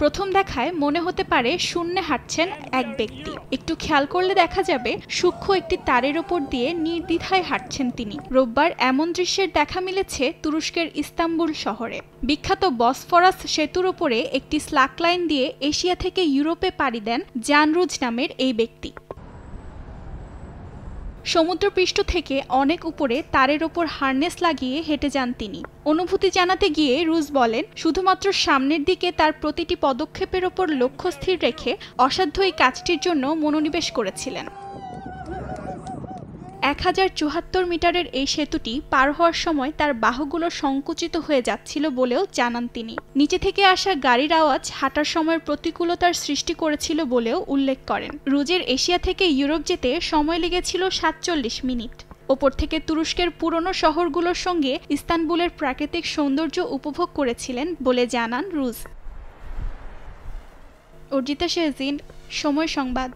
প্রথম দেখায় মনে হতে পারে শূন্যে হাঁটছেন এক ব্যক্তি, একটু খেয়াল করলে দেখা যাবে সূক্ষ্ম একটি তারের ওপর দিয়ে নির্দ্বিধায় হাঁটছেন তিনি। রোববার এমন দৃশ্যের দেখা মিলেছে তুরস্কের ইস্তাম্বুল শহরে। বিখ্যাত বসফরাস সেতুর ওপরে একটি স্ল্যাক লাইন দিয়ে এশিয়া থেকে ইউরোপে পাড়ি দেন জানরুজ নামের এই ব্যক্তি। সমুদ্রপৃষ্ঠ থেকে অনেক উপরে তারের ওপর হার্নেস লাগিয়ে হেঁটে যান তিনি। অনুভূতি জানাতে গিয়ে রুজ বলেন, শুধুমাত্র সামনের দিকে তার প্রতিটি পদক্ষেপের ওপর লক্ষ্য স্থির রেখে অসাধ্য এই কাজটির জন্য মনোনিবেশ করেছিলেন। 1074 মিটারের এই সেতুটি পার হওয়ার সময় তার বাহুগুলো সংকুচিত হয়ে যাচ্ছিল বলেও জানান তিনি। নিচে থেকে আসা গাড়ির আওয়াজ হাঁটার সময়ের প্রতিকূলতার সৃষ্টি করেছিল বলেও উল্লেখ করেন। রুজের এশিয়া থেকে ইউরোপ যেতে সময় লেগেছিল 47 মিনিট। ওপর থেকে তুরস্কের পুরনো শহরগুলোর সঙ্গে ইস্তানবুলের প্রাকৃতিক সৌন্দর্য উপভোগ করেছিলেন বলে জানান রুজ। অর্জিতা শেহজিন, সময় সংবাদ।